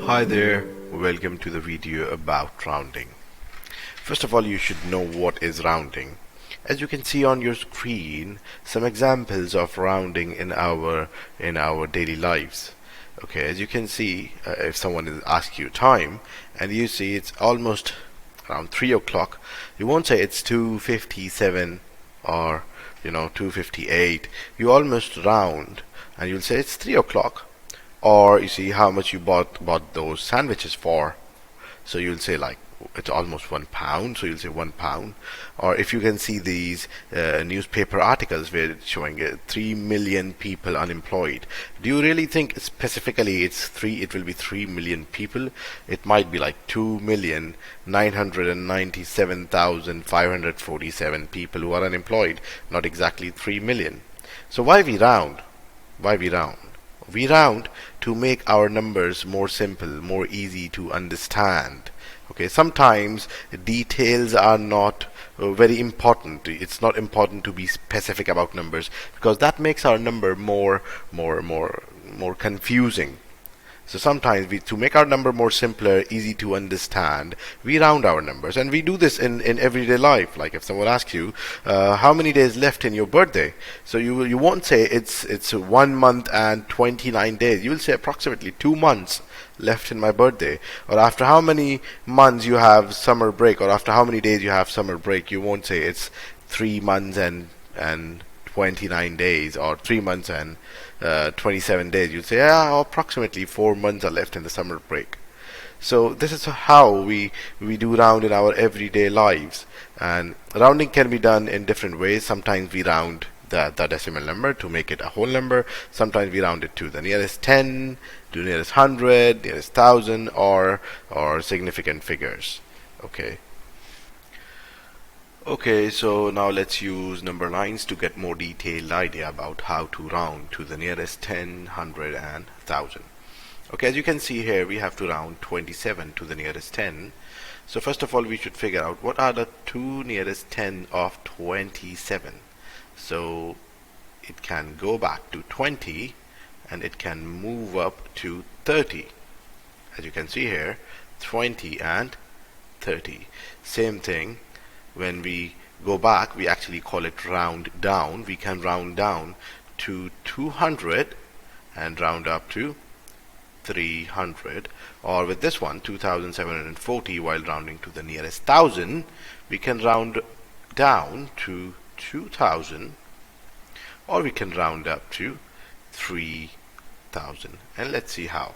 Hi there, welcome to the video about rounding. First of all, you should know what is rounding. As you can see on your screen, some examples of rounding in our daily lives. Okay, as you can see, if someone is asking you time and you see it's almost around 3 o'clock, you won't say it's 2:57 or 2:58. You almost round and you'll say it's 3 o'clock. Or you see how much you bought those sandwiches for, so you'll say like it's almost £1, so you'll say £1. Or if you can see these newspaper articles where it's showing 3 million people unemployed, do you really think specifically it will be 3 million people? It might be like 2,997,547 people who are unemployed, not exactly 3 million. So why we round? We round to make our numbers more simple, more easy to understand. Okay, sometimes details are not very important. It's not important to be specific about numbers because that makes our number more confusing. So sometimes to make our number more simpler, easy to understand, we round our numbers, and we do this in everyday life. Like if someone asks you, how many days left in your birthday? So you won't say it's 1 month and 29 days. You will say approximately 2 months left in my birthday. Or after how many months you have summer break, or after how many days you have summer break. You won't say it's 3 months and 29 days or 3 months and 27 days. You'd say, yeah, approximately 4 months are left in the summer break. So this is how we do round in our everyday lives. And rounding can be done in different ways. Sometimes we round the decimal number to make it a whole number. Sometimes we round it to the nearest 10, to nearest 100, nearest 1000, or significant figures. Okay, so now let's use number lines to get more detailed idea about how to round to the nearest 10, 100 and 1000. Okay, as you can see here, we have to round 27 to the nearest 10. So first of all, we should figure out what are the two nearest 10 of 27. So it can go back to 20 and it can move up to 30. As you can see here, 20 and 30. Same thing. When we go back, we actually call it round down. We can round down to 200 and round up to 300. Or with this one, 2740, while rounding to the nearest 1000, we can round down to 2000, or we can round up to 3000. And let's see how.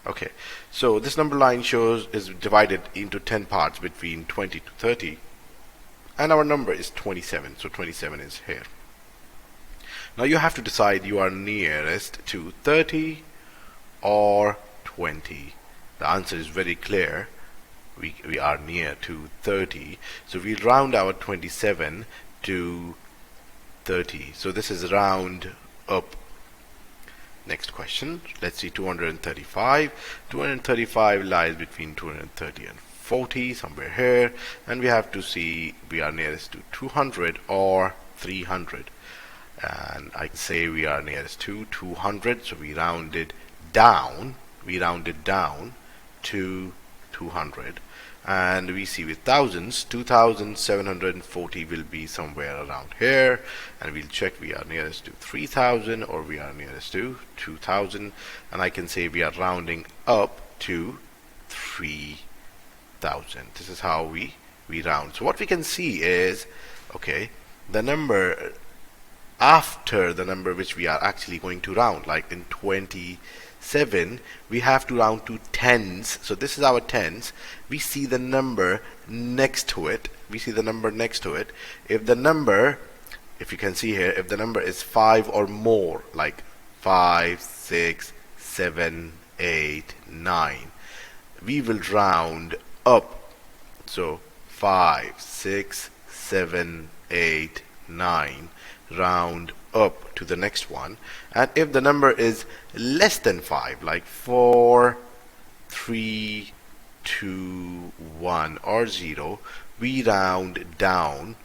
Okay, so this number line is divided into 10 parts between 20 to 30. And our number is 27, so 27 is here. Now you have to decide you are nearest to 30 or 20. The answer is very clear. We are near to 30. So we'll round our 27 to 30. So this is round up. Next question. Let's see, 235. 235 lies between 230 and 40, somewhere here, and we have to see we are nearest to 200 or 300. And I can say we are nearest to 200, so we rounded down to 200. And we see with thousands, 2740 will be somewhere around here, and we'll check we are nearest to 3000 or we are nearest to 2000, and I can say we are rounding up to 3000. This is how we round. So what we can see is, okay, the number after the number which we are actually going to round, like in 27, we have to round to tens. So this is our tens. We see the number next to it. If you can see here, if the number is 5 or more, like 5, 6, 7, 8, 9, we will round up. So 5, 6, 7, 8, 9, round up to the next one. And if the number is less than 5, like 4, 3, 2, 1 or 0, we round down.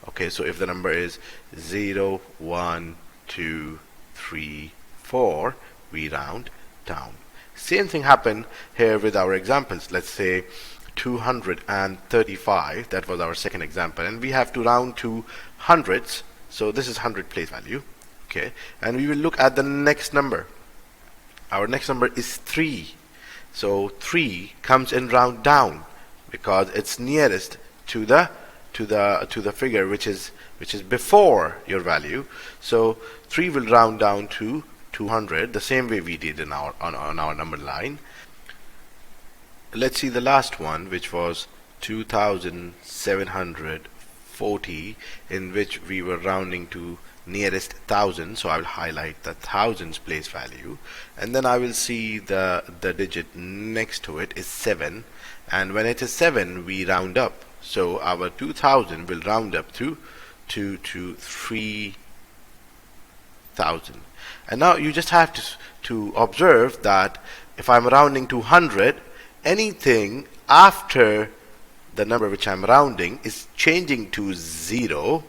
Okay, so if the number is 0, 1, 2, 3, 4, we round down. Same thing happened here with our examples. Let's say 235, that was our second example, and we have to round to hundreds. So this is 100 place value. Okay, and we will look at the next number. Our next number is 3. So 3 comes in round down because it's nearest to the figure which is before your value. So 3 will round down to 200, the same way we did in our on our number line. Let's see the last one, which was 2740, in which we were rounding to nearest 1000. So I will highlight the thousands place value, and then I will see the digit next to it is 7, and when it is 7 we round up. So our 2000 will round up to 3000. And now you just have to observe that if I'm rounding to 100, anything after the number which I'm rounding is changing to 0.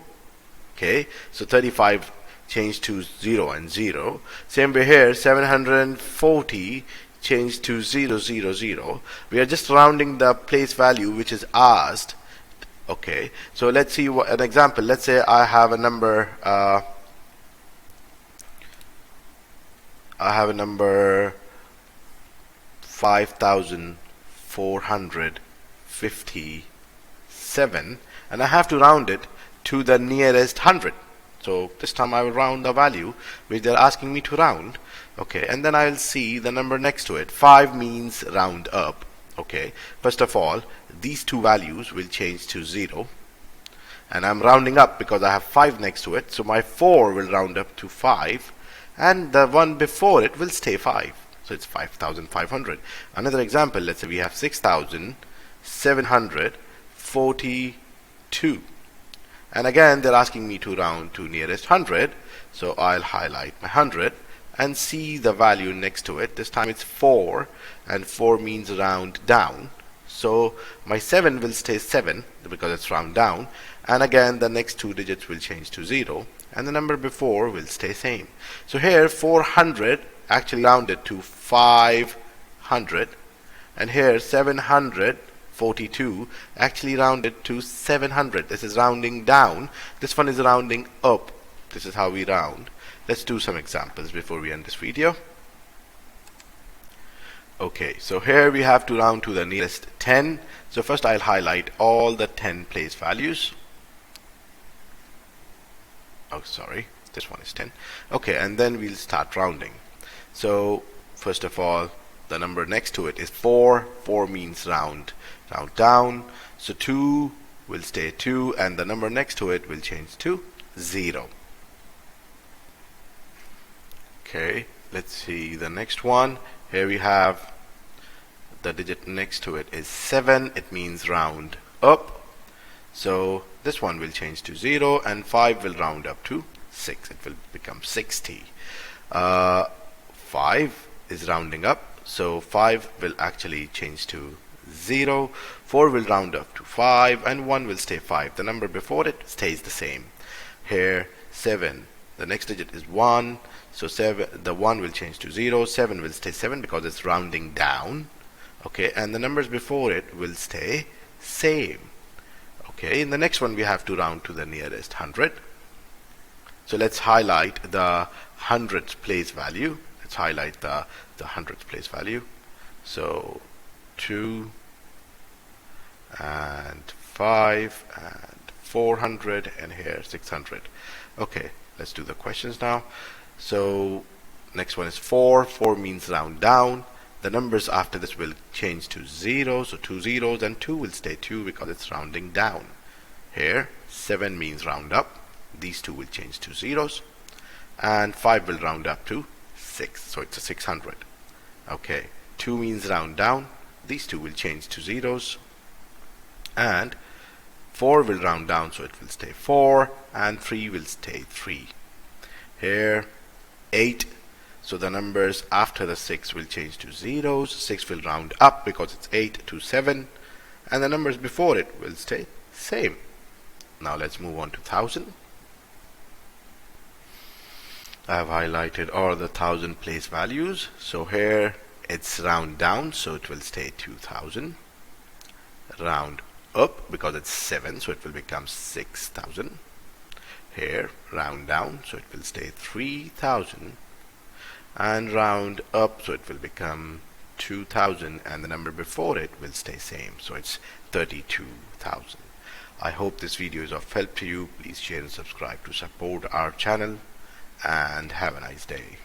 Okay, so 35 changed to 0 and 0. Same way here, 740 changed to 0, 0, 0. We are just rounding the place value which is asked. Okay, so let's see an example. Let's say I have a number 5457, and I have to round it to the nearest 100. So this time I will round the value which they're asking me to round. Okay, and then I'll see the number next to it. 5 means round up. Okay, first of all, these two values will change to 0, and I'm rounding up because I have 5 next to it. So my 4 will round up to 5, and the one before it will stay 5. So it's 5500. Another example, let's say we have 6742, and again they're asking me to round to nearest 100. So I'll highlight my 100 and see the value next to it. This time it's 4, and 4 means round down. So my 7 will stay 7 because it's round down, and again the next two digits will change to 0, and the number before will stay same. So here 400 actually rounded to 500, and here 742 actually rounded to 700. This is rounding down. This one is rounding up. This is how we round. Let's do some examples before we end this video. Okay, so here we have to round to the nearest 10. So first I'll highlight all the 10 place values. Oh, sorry, this one is 10. Okay, and then we'll start rounding. So first of all, the number next to it is 4. 4 means round down. So 2 will stay 2, and the number next to it will change to 0. Okay, let's see the next one. Here we have the digit next to it is 7. It means round up. So this one will change to 0, and 5 will round up to 6. It will become 60. 5 is rounding up, so 5 will actually change to 0. 4 will round up to 5, and 1 will stay 5. The number before it stays the same. Here 7, the next digit is 1. So 7, the 1 will change to 0. 7 will stay 7 because it's rounding down. Okay, and the numbers before it will stay same. Okay, in the next one we have to round to the nearest 100. So let's highlight the hundredths place value. Let's highlight the hundredths place value. So 2 and 5 and 400, and here 600. Okay, let's do the questions now. So next one is 4. 4 means round down. The numbers after this will change to 0, so 2 zeros, and 2 will stay 2 because it's rounding down. Here 7 means round up. These two will change to zeros, and 5 will round up to 6, so it's a 600. Okay, 2 means round down. These two will change to zeros, and 4 will round down, so it will stay 4, and 3 will stay 3. Here 8, so the numbers after the 6 will change to zeros. 6 will round up because it's 8 to 7, and the numbers before it will stay same. Now let's move on to 1000. I have highlighted all the 1000 place values. So here it's round down, so it will stay 2000. Round up because it's 7, so it will become 6000. Here, round down, so it will stay 3000. And round up, so it will become 2000, and the number before it will stay same, so it's 32,000. I hope this video is of help to you. Please share and subscribe to support our channel, and have a nice day.